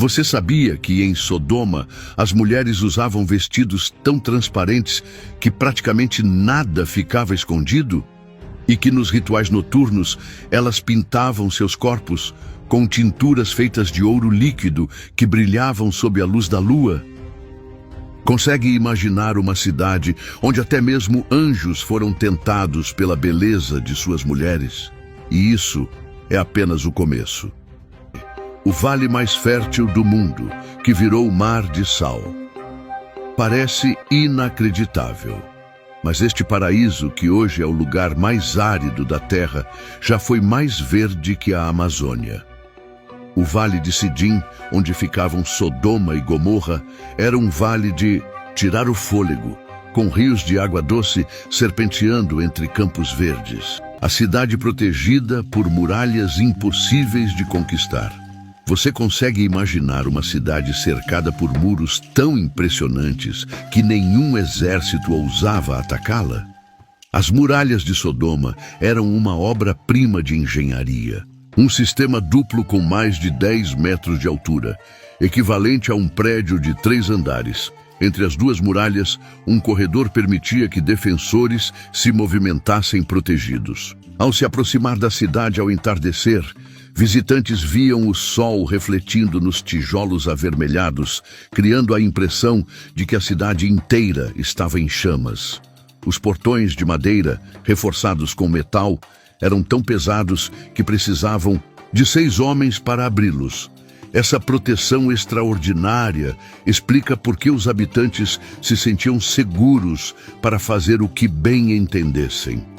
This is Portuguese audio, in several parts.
Você sabia que em Sodoma as mulheres usavam vestidos tão transparentes que praticamente nada ficava escondido? E que nos rituais noturnos elas pintavam seus corpos com tinturas feitas de ouro líquido que brilhavam sob a luz da lua? Consegue imaginar uma cidade onde até mesmo anjos foram tentados pela beleza de suas mulheres? E isso é apenas o começo. O vale mais fértil do mundo, que virou mar de sal. Parece inacreditável, mas este paraíso, que hoje é o lugar mais árido da Terra, já foi mais verde que a Amazônia. O vale de Sidim, onde ficavam Sodoma e Gomorra, era um vale de tirar o fôlego, com rios de água doce serpenteando entre campos verdes. A cidade protegida por muralhas impossíveis de conquistar. Você consegue imaginar uma cidade cercada por muros tão impressionantes que nenhum exército ousava atacá-la? As muralhas de Sodoma eram uma obra-prima de engenharia. Um sistema duplo com mais de 10 metros de altura, equivalente a um prédio de 3 andares. Entre as duas muralhas, um corredor permitia que defensores se movimentassem protegidos. Ao se aproximar da cidade ao entardecer, visitantes viam o sol refletindo nos tijolos avermelhados, criando a impressão de que a cidade inteira estava em chamas. Os portões de madeira, reforçados com metal, eram tão pesados que precisavam de 6 homens para abri-los. Essa proteção extraordinária explica por que os habitantes se sentiam seguros para fazer o que bem entendessem.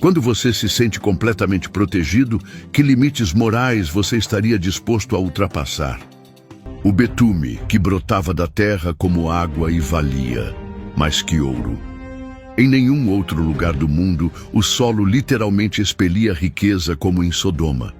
Quando você se sente completamente protegido, que limites morais você estaria disposto a ultrapassar? O betume, que brotava da terra como água e valia mais que ouro. Em nenhum outro lugar do mundo, o solo literalmente expelia riqueza como em Sodoma.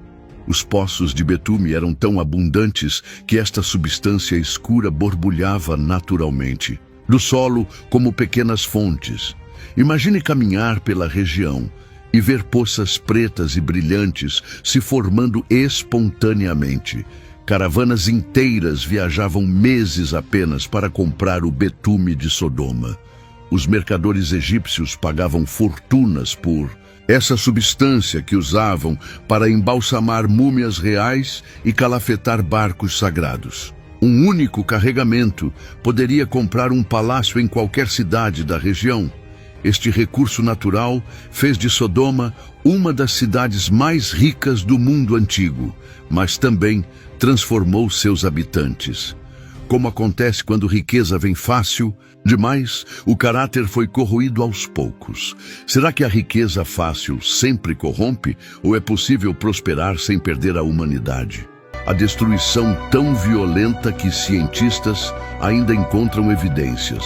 Os poços de betume eram tão abundantes que esta substância escura borbulhava naturalmente, do solo como pequenas fontes. Imagine caminhar pela região e ver poças pretas e brilhantes se formando espontaneamente. Caravanas inteiras viajavam meses apenas para comprar o betume de Sodoma. Os mercadores egípcios pagavam fortunas por essa substância que usavam para embalsamar múmias reais e calafetar barcos sagrados. Um único carregamento poderia comprar um palácio em qualquer cidade da região. Este recurso natural fez de Sodoma uma das cidades mais ricas do mundo antigo, mas também transformou seus habitantes. Como acontece quando riqueza vem fácil demais, o caráter foi corroído aos poucos. Será que a riqueza fácil sempre corrompe, ou é possível prosperar sem perder a humanidade? A destruição tão violenta que cientistas ainda encontram evidências.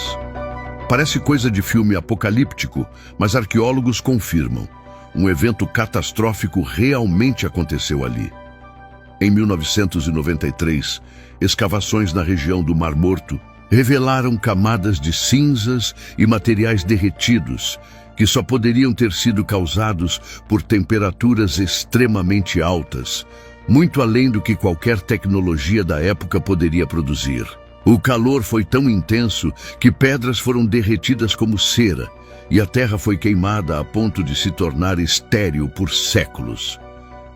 Parece coisa de filme apocalíptico, mas arqueólogos confirmam. Um evento catastrófico realmente aconteceu ali. Em 1993, escavações na região do Mar Morto revelaram camadas de cinzas e materiais derretidos que só poderiam ter sido causados por temperaturas extremamente altas, muito além do que qualquer tecnologia da época poderia produzir. O calor foi tão intenso que pedras foram derretidas como cera e a terra foi queimada a ponto de se tornar estéril por séculos.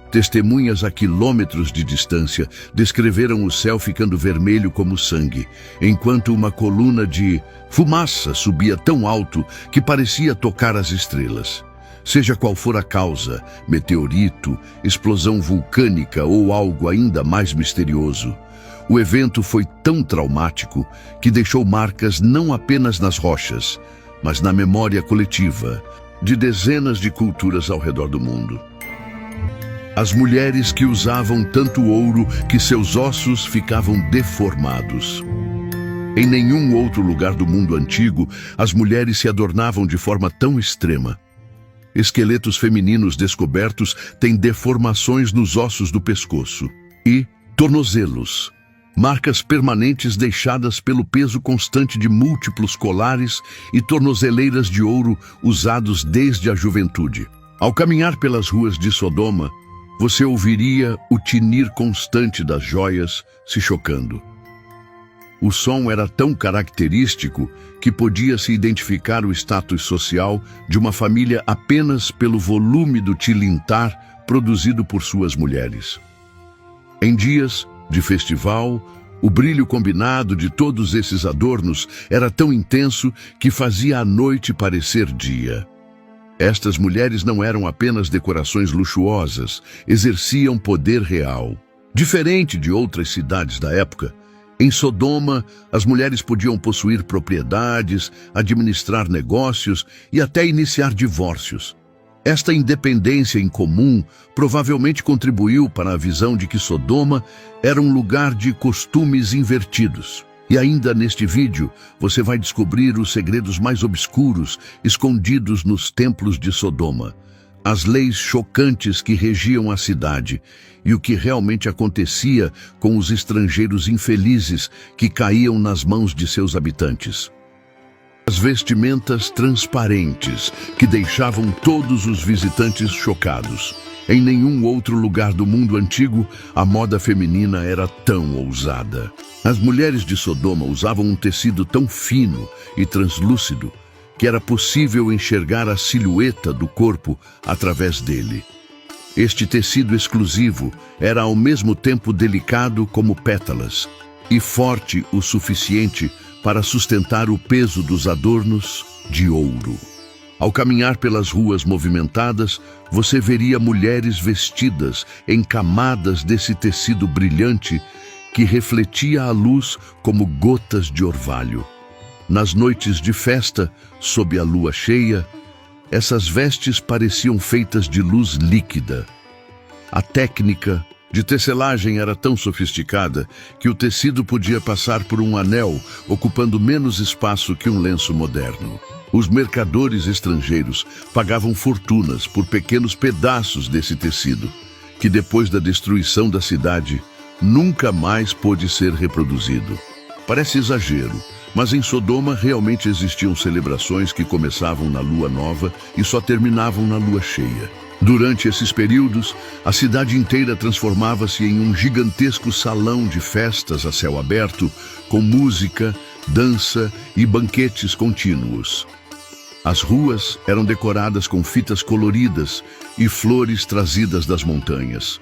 Testemunhas a quilômetros de distância descreveram o céu ficando vermelho como sangue, enquanto uma coluna de fumaça subia tão alto que parecia tocar as estrelas. Seja qual for a causa, meteorito, explosão vulcânica ou algo ainda mais misterioso, o evento foi tão traumático que deixou marcas não apenas nas rochas, mas na memória coletiva de dezenas de culturas ao redor do mundo. As mulheres que usavam tanto ouro que seus ossos ficavam deformados. Em nenhum outro lugar do mundo antigo, as mulheres se adornavam de forma tão extrema. Esqueletos femininos descobertos têm deformações nos ossos do pescoço e tornozelos. Marcas permanentes deixadas pelo peso constante de múltiplos colares e tornozeleiras de ouro usados desde a juventude. Ao caminhar pelas ruas de Sodoma, você ouviria o tinir constante das joias se chocando. O som era tão característico que podia-se identificar o status social de uma família apenas pelo volume do tilintar produzido por suas mulheres. Em dias de festival, o brilho combinado de todos esses adornos era tão intenso que fazia a noite parecer dia. Estas mulheres não eram apenas decorações luxuosas, exerciam poder real. Diferente de outras cidades da época, em Sodoma, as mulheres podiam possuir propriedades, administrar negócios e até iniciar divórcios. Esta independência incomum provavelmente contribuiu para a visão de que Sodoma era um lugar de costumes invertidos. E ainda neste vídeo, você vai descobrir os segredos mais obscuros escondidos nos templos de Sodoma, as leis chocantes que regiam a cidade e o que realmente acontecia com os estrangeiros infelizes que caíam nas mãos de seus habitantes. As vestimentas transparentes que deixavam todos os visitantes chocados. Em nenhum outro lugar do mundo antigo, a moda feminina era tão ousada. As mulheres de Sodoma usavam um tecido tão fino e translúcido que era possível enxergar a silhueta do corpo através dele. Este tecido exclusivo era ao mesmo tempo delicado como pétalas e forte o suficiente para sustentar o peso dos adornos de ouro. Ao caminhar pelas ruas movimentadas, você veria mulheres vestidas em camadas desse tecido brilhante que refletia a luz como gotas de orvalho. Nas noites de festa, sob a lua cheia, essas vestes pareciam feitas de luz líquida. A técnica de tecelagem era tão sofisticada que o tecido podia passar por um anel, ocupando menos espaço que um lenço moderno. Os mercadores estrangeiros pagavam fortunas por pequenos pedaços desse tecido, que depois da destruição da cidade, nunca mais pôde ser reproduzido. Parece exagero, mas em Sodoma realmente existiam celebrações que começavam na lua nova e só terminavam na lua cheia. Durante esses períodos, a cidade inteira transformava-se em um gigantesco salão de festas a céu aberto, com música, dança e banquetes contínuos. As ruas eram decoradas com fitas coloridas e flores trazidas das montanhas.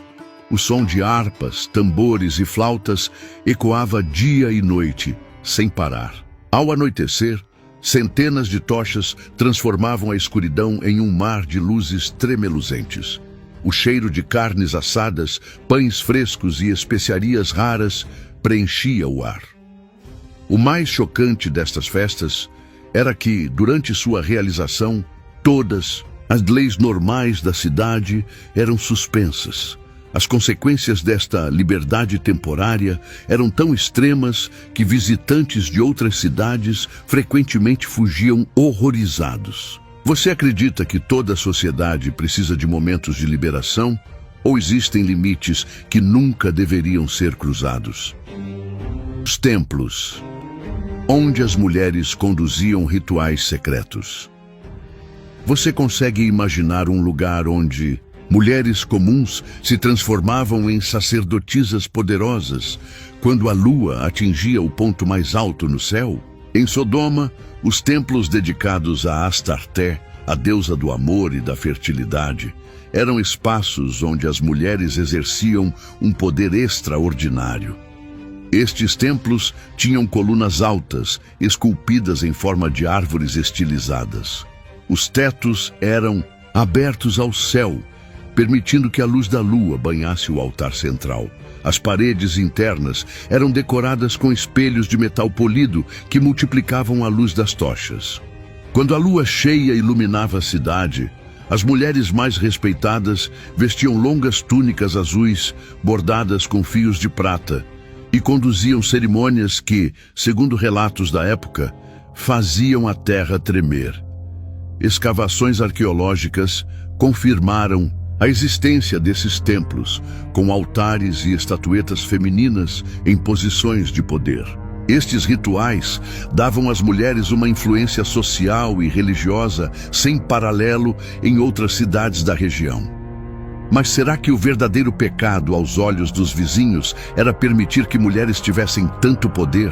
O som de harpas, tambores e flautas ecoava dia e noite, sem parar. Ao anoitecer, centenas de tochas transformavam a escuridão em um mar de luzes tremeluzentes. O cheiro de carnes assadas, pães frescos e especiarias raras preenchia o ar. O mais chocante destas festas era que, durante sua realização, todas as leis normais da cidade eram suspensas. As consequências desta liberdade temporária eram tão extremas que visitantes de outras cidades frequentemente fugiam horrorizados. Você acredita que toda a sociedade precisa de momentos de liberação? Ou existem limites que nunca deveriam ser cruzados? Os templos, onde as mulheres conduziam rituais secretos. Você consegue imaginar um lugar onde mulheres comuns se transformavam em sacerdotisas poderosas quando a lua atingia o ponto mais alto no céu? Em Sodoma, os templos dedicados a Astarté, a deusa do amor e da fertilidade, eram espaços onde as mulheres exerciam um poder extraordinário. Estes templos tinham colunas altas, esculpidas em forma de árvores estilizadas. Os tetos eram abertos ao céu, permitindo que a luz da lua banhasse o altar central. As paredes internas eram decoradas com espelhos de metal polido que multiplicavam a luz das tochas. Quando a lua cheia iluminava a cidade, as mulheres mais respeitadas vestiam longas túnicas azuis bordadas com fios de prata e conduziam cerimônias que, segundo relatos da época, faziam a terra tremer. Escavações arqueológicas confirmaram a existência desses templos, com altares e estatuetas femininas em posições de poder. Estes rituais davam às mulheres uma influência social e religiosa sem paralelo em outras cidades da região. Mas será que o verdadeiro pecado aos olhos dos vizinhos era permitir que mulheres tivessem tanto poder?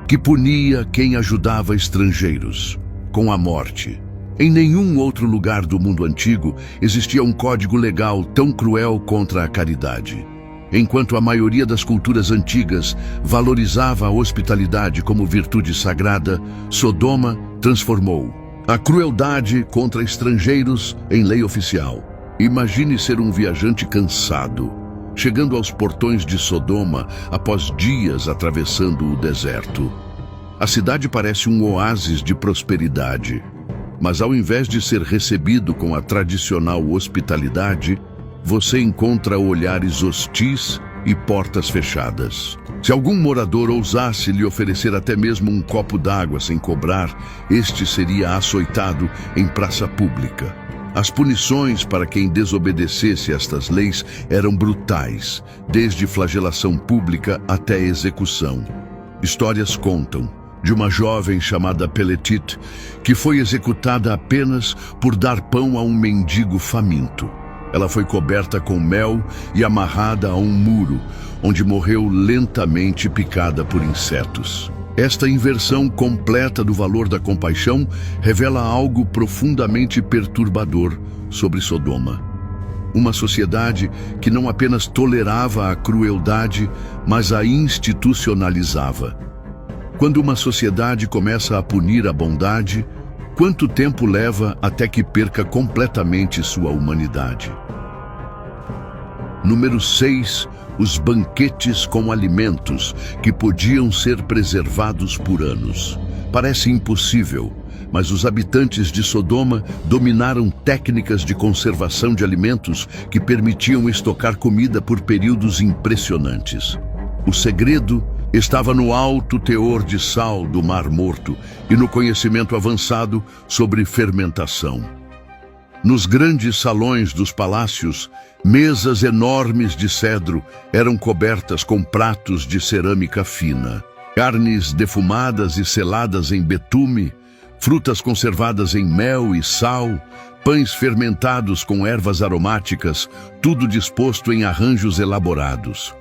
Que punia quem ajudava estrangeiros com a morte. Em nenhum outro lugar do mundo antigo existia um código legal tão cruel contra a caridade. Enquanto a maioria das culturas antigas valorizava a hospitalidade como virtude sagrada, Sodoma transformou a crueldade contra estrangeiros em lei oficial. Imagine ser um viajante cansado, chegando aos portões de Sodoma após dias atravessando o deserto. A cidade parece um oásis de prosperidade, mas ao invés de ser recebido com a tradicional hospitalidade, você encontra olhares hostis e portas fechadas. Se algum morador ousasse lhe oferecer até mesmo um copo d'água sem cobrar, este seria açoitado em praça pública. As punições para quem desobedecesse estas leis eram brutais, desde flagelação pública até execução. Histórias contam de uma jovem chamada Peletit, que foi executada apenas por dar pão a um mendigo faminto. Ela foi coberta com mel e amarrada a um muro, onde morreu lentamente picada por insetos. Esta inversão completa do valor da compaixão revela algo profundamente perturbador sobre Sodoma. Uma sociedade que não apenas tolerava a crueldade, mas a institucionalizava. Quando uma sociedade começa a punir a bondade, quanto tempo leva até que perca completamente sua humanidade? Número 6. Os banquetes com alimentos que podiam ser preservados por anos. Parece impossível, mas os habitantes de Sodoma dominaram técnicas de conservação de alimentos que permitiam estocar comida por períodos impressionantes. O segredo estava no alto teor de sal do Mar Morto e no conhecimento avançado sobre fermentação. Nos grandes salões dos palácios, mesas enormes de cedro eram cobertas com pratos de cerâmica fina, carnes defumadas e seladas em betume, frutas conservadas em mel e sal, pães fermentados com ervas aromáticas, tudo disposto em arranjos elaborados.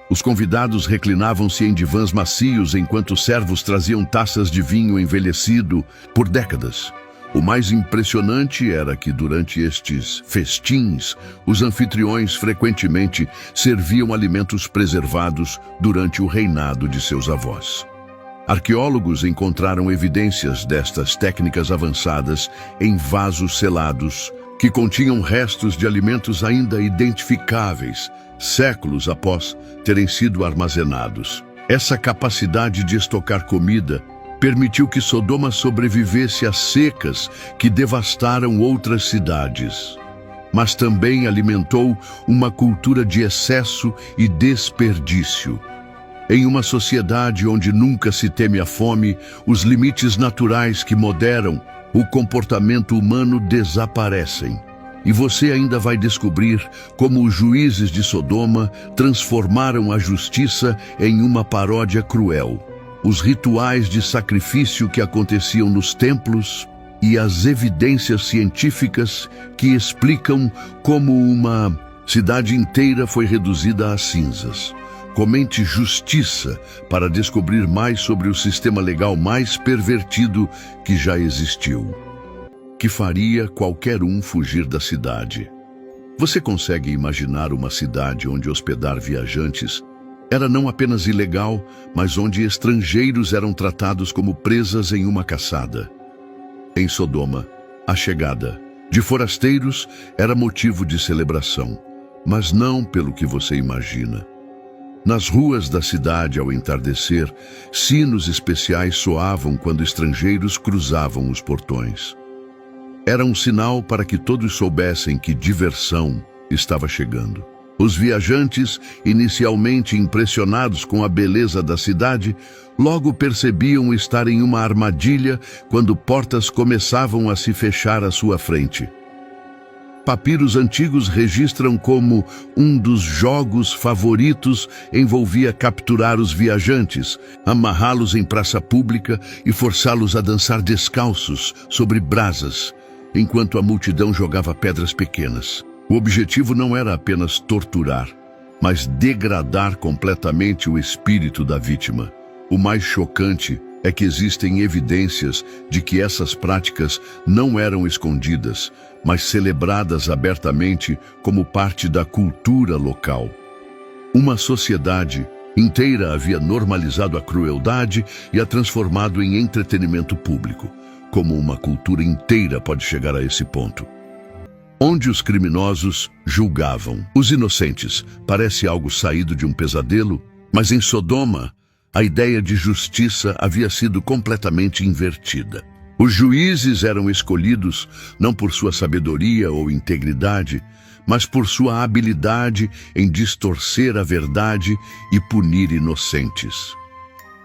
Os convidados reclinavam-se em divãs macios enquanto servos traziam taças de vinho envelhecido por décadas. O mais impressionante era que, durante estes festins, os anfitriões frequentemente serviam alimentos preservados durante o reinado de seus avós. Arqueólogos encontraram evidências destas técnicas avançadas em vasos selados, que continham restos de alimentos ainda identificáveis, séculos após terem sido armazenados. Essa capacidade de estocar comida permitiu que Sodoma sobrevivesse às secas que devastaram outras cidades. Mas também alimentou uma cultura de excesso e desperdício. Em uma sociedade onde nunca se teme a fome, os limites naturais que moderam o comportamento humano desaparecem. E você ainda vai descobrir como os juízes de Sodoma transformaram a justiça em uma paródia cruel. Os rituais de sacrifício que aconteciam nos templos e as evidências científicas que explicam como uma cidade inteira foi reduzida a cinzas. Comente Justiça para descobrir mais sobre o sistema legal mais pervertido que já existiu, que faria qualquer um fugir da cidade. Você consegue imaginar uma cidade onde hospedar viajantes era não apenas ilegal, mas onde estrangeiros eram tratados como presas em uma caçada? Em Sodoma, a chegada de forasteiros era motivo de celebração, mas não pelo que você imagina. Nas ruas da cidade, ao entardecer, sinos especiais soavam quando estrangeiros cruzavam os portões. Era um sinal para que todos soubessem que diversão estava chegando. Os viajantes, inicialmente impressionados com a beleza da cidade, logo percebiam estar em uma armadilha quando portas começavam a se fechar à sua frente. Papiros antigos registram como um dos jogos favoritos envolvia capturar os viajantes, amarrá-los em praça pública e forçá-los a dançar descalços sobre brasas, enquanto a multidão jogava pedras pequenas. O objetivo não era apenas torturar, mas degradar completamente o espírito da vítima. O mais chocante é que existem evidências de que essas práticas não eram escondidas, mas celebradas abertamente como parte da cultura local. Uma sociedade inteira havia normalizado a crueldade e a transformado em entretenimento público. Como uma cultura inteira pode chegar a esse ponto? Onde os criminosos julgavam os inocentes. Parece algo saído de um pesadelo, mas em Sodoma, a ideia de justiça havia sido completamente invertida. Os juízes eram escolhidos não por sua sabedoria ou integridade, mas por sua habilidade em distorcer a verdade e punir inocentes.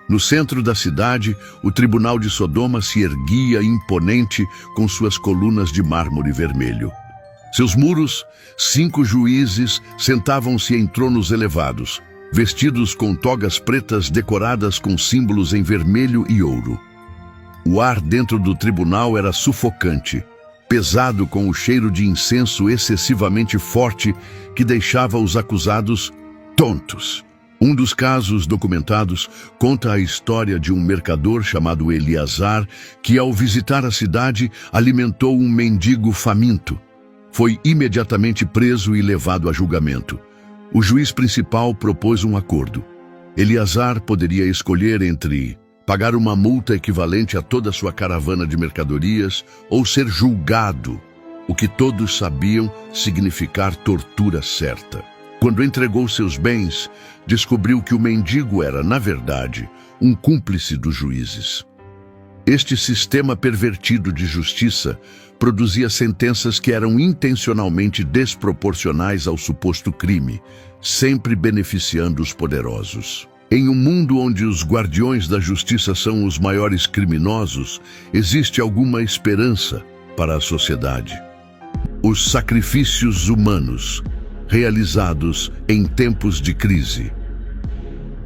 No centro da cidade, o tribunal de Sodoma se erguia imponente com suas colunas de mármore vermelho. Seus muros, 5 juízes sentavam-se em tronos elevados, vestidos com togas pretas decoradas com símbolos em vermelho e ouro. O ar dentro do tribunal era sufocante, pesado com o cheiro de incenso excessivamente forte que deixava os acusados tontos. Um dos casos documentados conta a história de um mercador chamado Eleazar que, ao visitar a cidade, alimentou um mendigo faminto. Foi imediatamente preso e levado a julgamento. O juiz principal propôs um acordo. Eleazar poderia escolher entre pagar uma multa equivalente a toda a sua caravana de mercadorias ou ser julgado, o que todos sabiam significar tortura certa. Quando entregou seus bens, descobriu que o mendigo era, na verdade, um cúmplice dos juízes. Este sistema pervertido de justiça produzia sentenças que eram intencionalmente desproporcionais ao suposto crime, sempre beneficiando os poderosos. Em um mundo onde os guardiões da justiça são os maiores criminosos, existe alguma esperança para a sociedade. Os sacrifícios humanos, realizados em tempos de crise.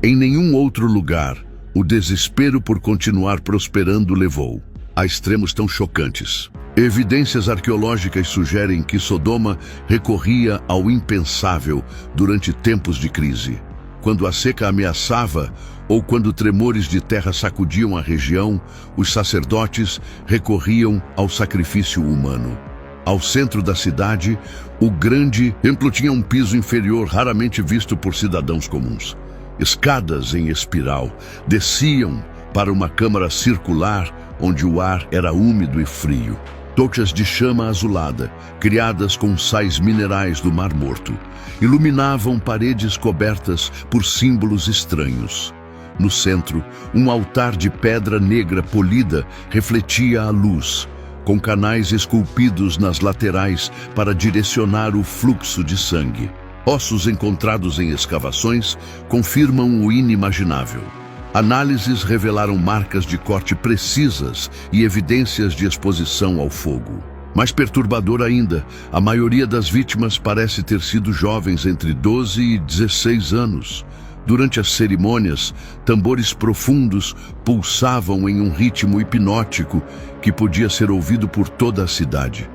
Em nenhum outro lugar, o desespero por continuar prosperando levou a extremos tão chocantes. Evidências arqueológicas sugerem que Sodoma recorria ao impensável durante tempos de crise. Quando a seca ameaçava ou quando tremores de terra sacudiam a região, os sacerdotes recorriam ao sacrifício humano. Ao centro da cidade, o grande templo tinha um piso inferior raramente visto por cidadãos comuns. Escadas em espiral desciam para uma câmara circular onde o ar era úmido e frio. Tochas de chama azulada, criadas com sais minerais do Mar Morto, iluminavam paredes cobertas por símbolos estranhos. No centro, um altar de pedra negra polida refletia a luz, com canais esculpidos nas laterais para direcionar o fluxo de sangue. Ossos encontrados em escavações confirmam o inimaginável. Análises revelaram marcas de corte precisas e evidências de exposição ao fogo. Mais perturbador ainda, a maioria das vítimas parece ter sido jovens entre 12 e 16 anos. Durante as cerimônias, tambores profundos pulsavam em um ritmo hipnótico que podia ser ouvido por toda a cidade.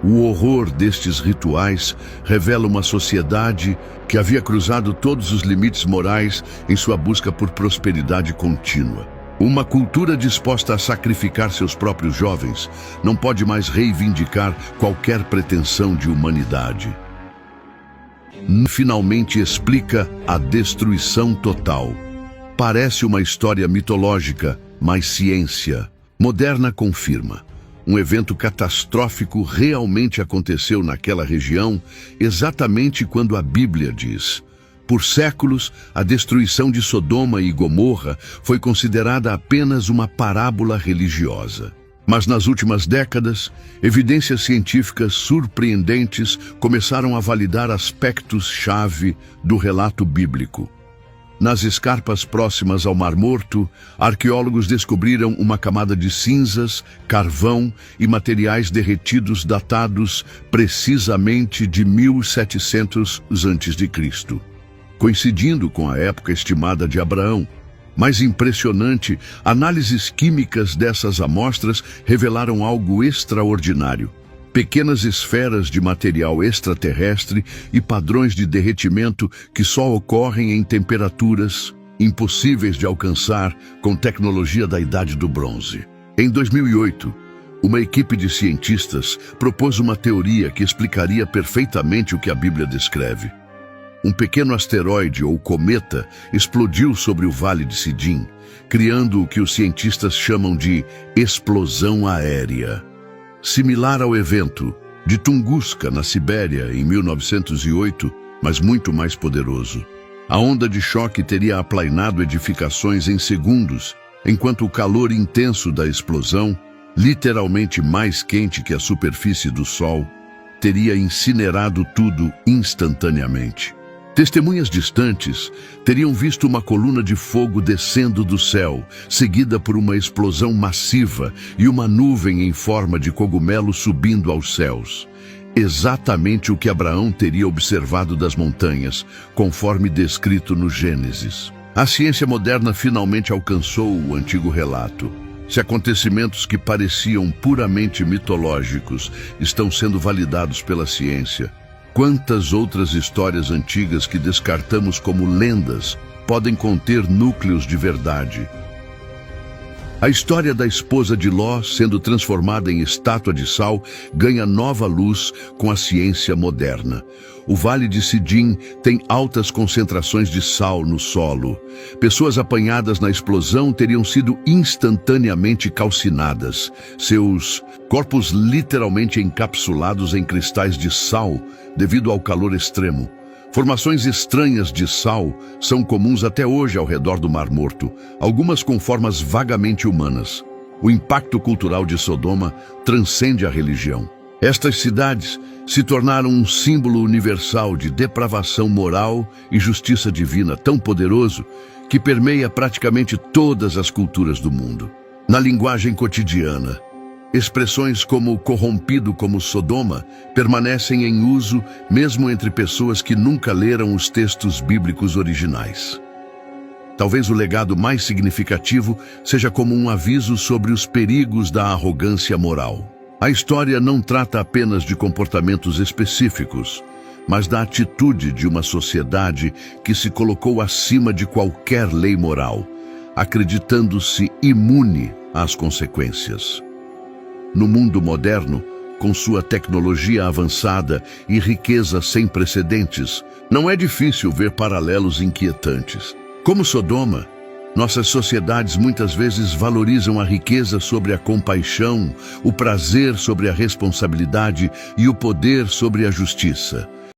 O horror destes rituais revela uma sociedade que havia cruzado todos os limites morais em sua busca por prosperidade contínua. Uma cultura disposta a sacrificar seus próprios jovens não pode mais reivindicar qualquer pretensão de humanidade. Finalmente explica a destruição total. Parece uma história mitológica, mas ciência moderna confirma. Um evento catastrófico realmente aconteceu naquela região, exatamente quando a Bíblia diz. Por séculos, a destruição de Sodoma e Gomorra foi considerada apenas uma parábola religiosa. Mas nas últimas décadas, evidências científicas surpreendentes começaram a validar aspectos-chave do relato bíblico. Nas escarpas próximas ao Mar Morto, arqueólogos descobriram uma camada de cinzas, carvão e materiais derretidos datados precisamente de 1700 a.C., coincidindo com a época estimada de Abraão. Mais impressionante, análises químicas dessas amostras revelaram algo extraordinário. pequenas esferas de material extraterrestre e padrões de derretimento que só ocorrem em temperaturas impossíveis de alcançar com tecnologia da Idade do Bronze. Em 2008, uma equipe de cientistas propôs uma teoria que explicaria perfeitamente o que a Bíblia descreve. Um pequeno asteroide ou cometa explodiu sobre o Vale de Siddim, criando o que os cientistas chamam de explosão aérea. Similar ao evento de Tunguska, na Sibéria, em 1908, mas muito mais poderoso. A onda de choque teria aplainado edificações em segundos, enquanto o calor intenso da explosão, literalmente mais quente que a superfície do Sol, teria incinerado tudo instantaneamente. Testemunhas distantes teriam visto uma coluna de fogo descendo do céu, seguida por uma explosão massiva e uma nuvem em forma de cogumelo subindo aos céus. Exatamente o que Abraão teria observado das montanhas, conforme descrito no Gênesis. A ciência moderna finalmente alcançou o antigo relato. Se acontecimentos que pareciam puramente mitológicos estão sendo validados pela ciência, quantas outras histórias antigas que descartamos como lendas podem conter núcleos de verdade? A história da esposa de Ló sendo transformada em estátua de sal ganha nova luz com a ciência moderna. O Vale de Siddim tem altas concentrações de sal no solo. Pessoas apanhadas na explosão teriam sido instantaneamente calcinadas, seus corpos literalmente encapsulados em cristais de sal devido ao calor extremo. Formações estranhas de sal são comuns até hoje ao redor do Mar Morto, algumas com formas vagamente humanas. O impacto cultural de Sodoma transcende a religião. Estas cidades se tornaram um símbolo universal de depravação moral e justiça divina tão poderoso que permeia praticamente todas as culturas do mundo. Na linguagem cotidiana, expressões como corrompido como Sodoma permanecem em uso mesmo entre pessoas que nunca leram os textos bíblicos originais. Talvez o legado mais significativo seja como um aviso sobre os perigos da arrogância moral. A história não trata apenas de comportamentos específicos, mas da atitude de uma sociedade que se colocou acima de qualquer lei moral, acreditando-se imune às consequências. No mundo moderno, com sua tecnologia avançada e riqueza sem precedentes, não é difícil ver paralelos inquietantes. Como Sodoma, nossas sociedades muitas vezes valorizam a riqueza sobre a compaixão, o prazer sobre a responsabilidade e o poder sobre a justiça.